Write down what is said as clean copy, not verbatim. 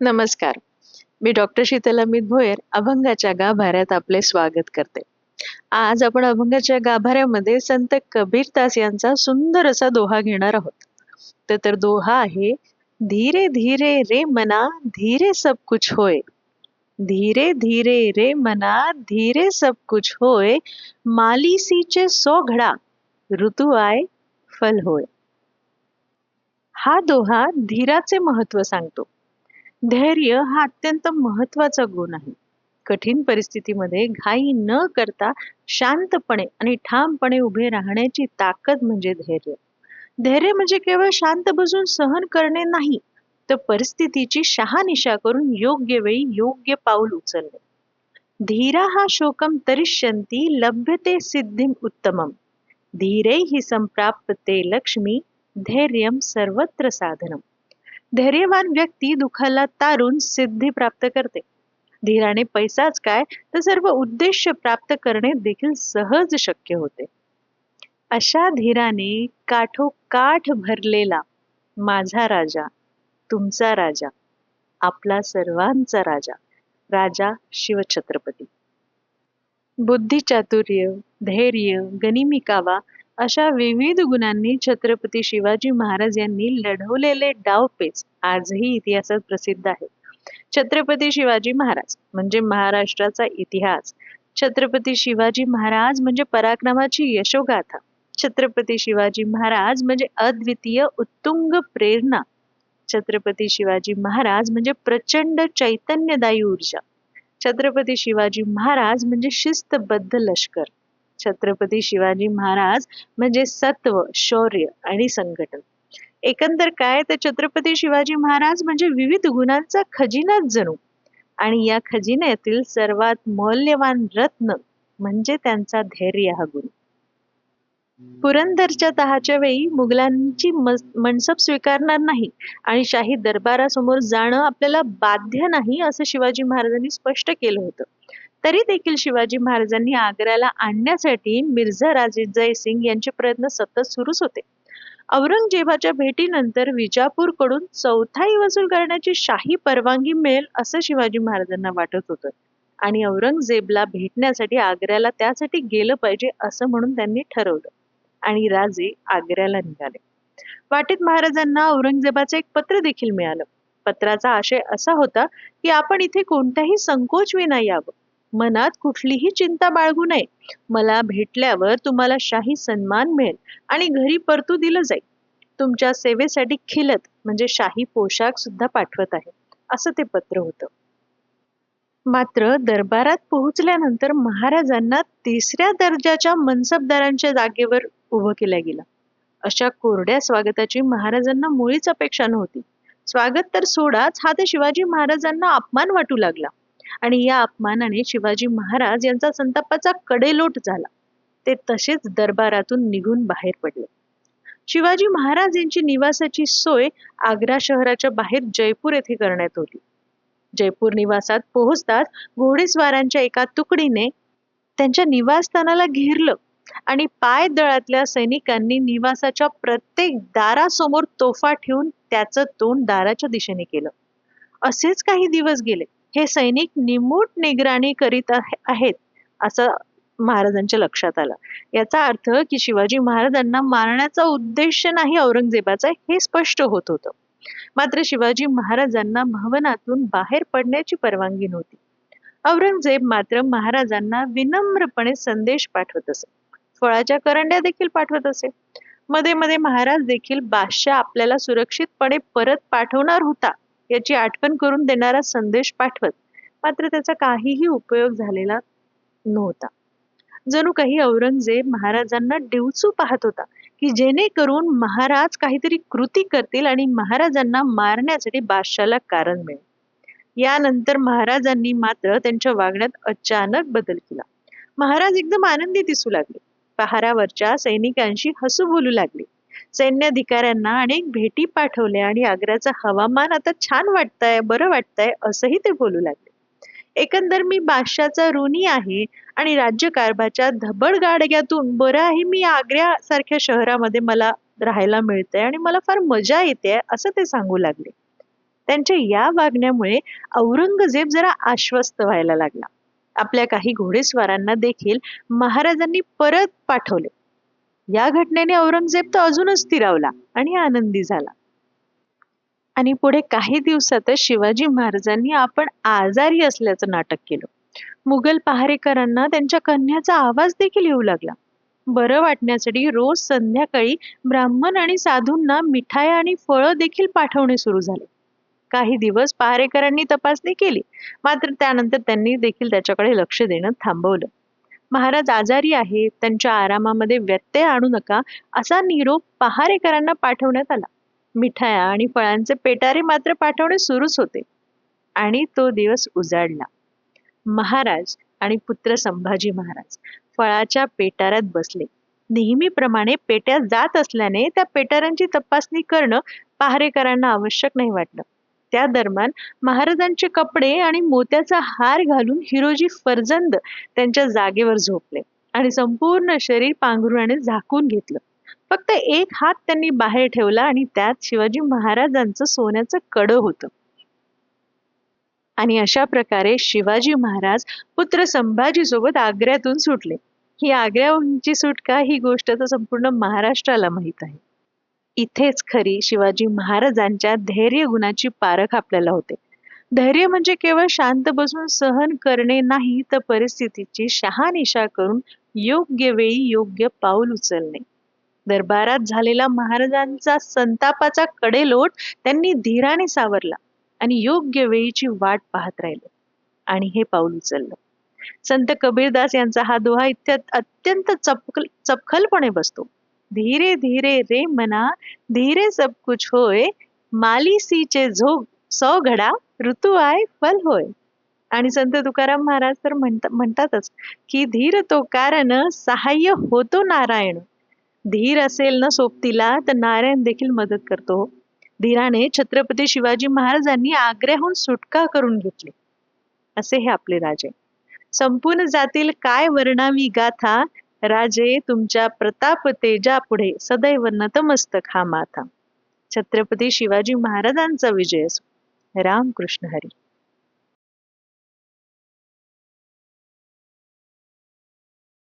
नमस्कार. मी डॉक्टर शीतल अमित भोयर अभंगाच्या गाभाऱ्यात आपले स्वागत करते. आज आपण अभंगाच्या गाभाऱ्यामध्ये संत कबीरदास यांचा सुंदर असा दोहा घेणार आहोत. तर दोहा आहे, धीरे धीरे रे मना धीरे सब कुछ होय. धीरे धीरे रे मना धीरे सब कुछ होय. मालिसीचे 100 घडा ऋतू आय फल होय. हा दोहा धीराचे महत्व सांगतो. धैर्य हा अत्यंत महत्वाचा गुण आहे. कठीण परिस्थितीमध्ये घाई न करता शांतपणे आणि ठामपणे उभे राहण्याची ताकद म्हणजे धैर्य. धैर्य म्हणजे केवळ शांत बसून सहन करणे नाही, तर परिस्थितीची शहानिशा करून योग्य वेळी योग्य पाऊल उचलणे. धीरा हा शोकम तरिष्यन्ति लभ्यते सिद्धिम उत्तमम. धीरे हि संप्राप्ते लक्ष्मी धैर्यम सर्वत्र साधनम. धैर्यवान व्यक्ती दुःखाला तारून सिद्धी प्राप्त करते. धीराने पैसाच काय तर सर्व उद्देश प्राप्त करणे देखील सहज शक्य होते. अशा धीराने काठोकाठ भरलेला माझा राजा, तुमचा राजा, आपला सर्वांचा राजा, राजा शिवछत्रपती. बुद्धिचातुर्य, धैर्य, गनिमिकावा अशा विविध गुणांनी छत्रपती शिवाजी महाराज यांनी लढवलेले डावपेच आजही इतिहासात प्रसिद्ध आहेत. छत्रपती शिवाजी महाराज म्हणजे महाराष्ट्राचा इतिहास. छत्रपती शिवाजी महाराज म्हणजे पराक्रमाची यशोगाथा. छत्रपती शिवाजी महाराज म्हणजे अद्वितीय उत्तुंग प्रेरणा. छत्रपती शिवाजी महाराज म्हणजे प्रचंड चैतन्यदायी ऊर्जा. छत्रपती शिवाजी महाराज म्हणजे शिस्तबद्ध लष्कर. छत्रपती शिवाजी महाराज म्हणजे सत्व, शौर्य आणि संघटन. एकंदर काय तर छत्रपती शिवाजी महाराज म्हणजे विविध गुणांचा खजिनाच जणू. आणि या खजिन्यातील सर्वात मौल्यवान रत्न म्हणजे त्यांचा धैर्य हा गुण. पुरंदरच्या तहाच्या वेळी मुघलांची मनसब स्वीकारणार नाही आणि शाही दरबारासमोर जाणं आपल्याला बाध्य नाही असं शिवाजी महाराजांनी स्पष्ट केलं होतं. तरी देखील शिवाजी महाराजांनी आग्र्याला आणण्यासाठी मिर्झा राजे जयसिंग यांचे प्रयत्न सतत सुरूच होते. औरंगजेबाच्या भेटीनंतर विजापूरकडून चौथाई वसूल करण्याची शाही परवानगी मिळेल असं शिवाजी महाराजांना वाटत होतं आणि औरंगजेबला भेटण्यासाठी आग्र्याला त्यासाठी गेलं पाहिजे असं म्हणून त्यांनी ठरवलं आणि राजे आग्र्याला निघाले. वाटेत महाराजांना औरंगजेबाचं एक पत्र देखील मिळालं. पत्राचा आशय असा होता की आपण इथे कोणत्याही संकोच विना यावं. मनात कुठलीही चिंता बाळगू नये. मला भेटल्यावर तुम्हाला शाही सन्मान मिळेल आणि घरी परतू दिलं जाईल. तुमच्या सेवेसाठी खिलत म्हणजे शाही पोशाख सुद्धा पाठवत आहे असं ते पत्र होतं. मात्र दरबारात पोहोचल्यानंतर महाराजांना 3ऱ्या दर्जाच्या मनसबदारांच्या जागेवर उभं केलं गेलं. अशा कोरड्या स्वागताची महाराजांना मुळीच अपेक्षा नव्हती. स्वागत तर सोडाच, हा तर शिवाजी महाराजांना अपमान वाटू लागला आणि या अपमानाने शिवाजी महाराज यांचा संतापाचा कडेलोट झाला. ते तसेच दरबारातून निघून बाहेर पडले. शिवाजी महाराज यांची निवासाची सोय आग्रा शहराच्या बाहेर जयपूर येथे करण्यात होती. जयपूर निवासात पोहोचताच घोडेस्वारांच्या एका तुकडीने त्यांच्या निवासस्थानाला घेरलं आणि पायदळातल्या सैनिकांनी निवासाच्या प्रत्येक दारासमोर तोफा ठेवून त्याचं तोंड दाराच्या दिशेने केलं. असेच काही दिवस गेले. हे सैनिक निमूट निगराणी करीत आहेत असं महाराजांच्या लक्षात आलं. याचा अर्थ की शिवाजी महाराजांना मारण्याचा उद्देश नाही औरंगजेबाचा हे स्पष्ट होत होतं. मात्र शिवाजी महाराजांना भवनातून बाहेर पडण्याची परवानगी नव्हती. औरंगजेब मात्र महाराजांना विनम्रपणे संदेश पाठवत असे. फळाच्या करंड्या देखील पाठवत असे. मध्ये मध्ये महाराज देखील बादशाह आपल्याला सुरक्षितपणे परत पाठवणार होता याची आठवण करून देणारा संदेश पाठवत. मात्र त्याचा काहीही उपयोग झालेला नव्हता. जणू काही औरंगजेब महाराजांना डिवचू पाहत होता की जेणेकरून महाराज काहीतरी कृती करतील आणि महाराजांना मारण्यासाठी बादशाहला कारण मिळेल. यानंतर महाराजांनी मात्र त्यांच्या वागण्यात अचानक बदल केला. महाराज एकदम आनंदी दिसू लागले. पहारावरच्या सैनिकांशी हसू बोलू लागले. सैन्याधिकाऱ्यांना अनेक भेटी पाठवल्या आणि आग्र्याचं हवामान आता छान वाटतंय, बरं वाटतंय असंही ते बोलू लागले. एकंदर मी बादशाचा ऋणी आहे आणि राज्यकारभाराच्या धबड गाडग्यातून बरं आहे मी आग्र्या सारख्या शहरामध्ये मला राहायला मिळतंय आणि मला फार मजा येते असं ते सांगू लागले. त्यांच्या या वागण्यामुळे औरंगजेब जरा आश्वस्त व्हायला लागला. आपल्या काही घोडेस्वारांना देखील महाराजांनी परत पाठवले. या घटनेने औरंगजेब तर अजूनच स्थिरावला आणि आनंदी झाला. आणि पुढे काही दिवसातच शिवाजी महाराजांनी आपण आजारी असल्याचं नाटक केलं. मुघल पहारेकरांना त्यांच्या कन्याचा आवाज देखील येऊ लागला. बरं वाटण्यासाठी रोज संध्याकाळी ब्राह्मण आणि साधूंना मिठाया आणि फळं देखील पाठवणे सुरू झाले. काही दिवस पहारेकरांनी तपासणी केली, मात्र त्यानंतर त्यांनी देखील त्याच्याकडे लक्ष देणं थांबवलं. महाराज आजारी आहेत, त्यांच्या आरामामध्ये व्यत्यय आणू नका, असा निरोप पहारेकरांना पाठवण्यात आला. मिठाया आणि फळांचे पेटारे मात्र पाठवणे सुरूच होते. आणि तो दिवस उजाडला. महाराज आणि पुत्र संभाजी महाराज फळाच्या पेटाऱ्यात बसले. नेहमीप्रमाणे पेट्या जात असल्याने त्या पेटाऱ्यांची तपासणी करणं पहारेकरांना आवश्यक नाही वाटलं. त्या दरम्यान महाराजांचे कपडे आणि मोत्याचा हार घालून हिरोजी फर्जंद त्यांच्या जागेवर झोपले आणि संपूर्ण शरीर पांघरुणाने झाकून घेतलं. फक्त एक हात त्यांनी बाहेर ठेवला आणि त्यात शिवाजी महाराजांचं सोन्याचं कडं होतं. आणि अशा प्रकारे शिवाजी महाराज पुत्र संभाजी सोबत आग्र्यातून सुटले. ही आग्र्याहूनची सुटका ही गोष्ट तर संपूर्ण महाराष्ट्राला माहीत आहे. इथेच खरी शिवाजी महाराजांच्या धैर्य गुणाची पारख आपल्याला होते. धैर्य म्हणजे केवळ शांत बसून सहन करणे नाही, तर परिस्थितीची शहानिशा करून योग्य वेळी योग्य पाऊल उचलणे. दरबारात झालेला महाराजांचा संतापाचा कडेलोट त्यांनी धीराने सावरला आणि योग्य वेळीची वाट पाहत राहिले आणि हे पाऊल उचललं. संत कबीरदास यांचा हा दोहा अत्यंत चपखलपणे बसतो. धीरे धीरे रे मना, धीरे सब कुछ होय, माली सीचे झोग 100 घडा, ऋतू आय फल होय. आणि संत तुकाराम महाराज तर म्हणतातच की धीर तो कारण, सहाय्य होतो नारायण. धीर असेल ना सोबतीला तर नारायण देखील मदत करतो. धीराने छत्रपती शिवाजी महाराजांनी आग्र्याहून सुटका करून घेतली. असे हे आपले राजे. संपूर्ण जातील काय वर्णावी गाथा, राजे तुमच्या प्रताप तेजा पुढे सदैव नतमस्तक हा माथा. छत्रपती शिवाजी महाराजांचा विजय असो. रामकृष्ण हरी.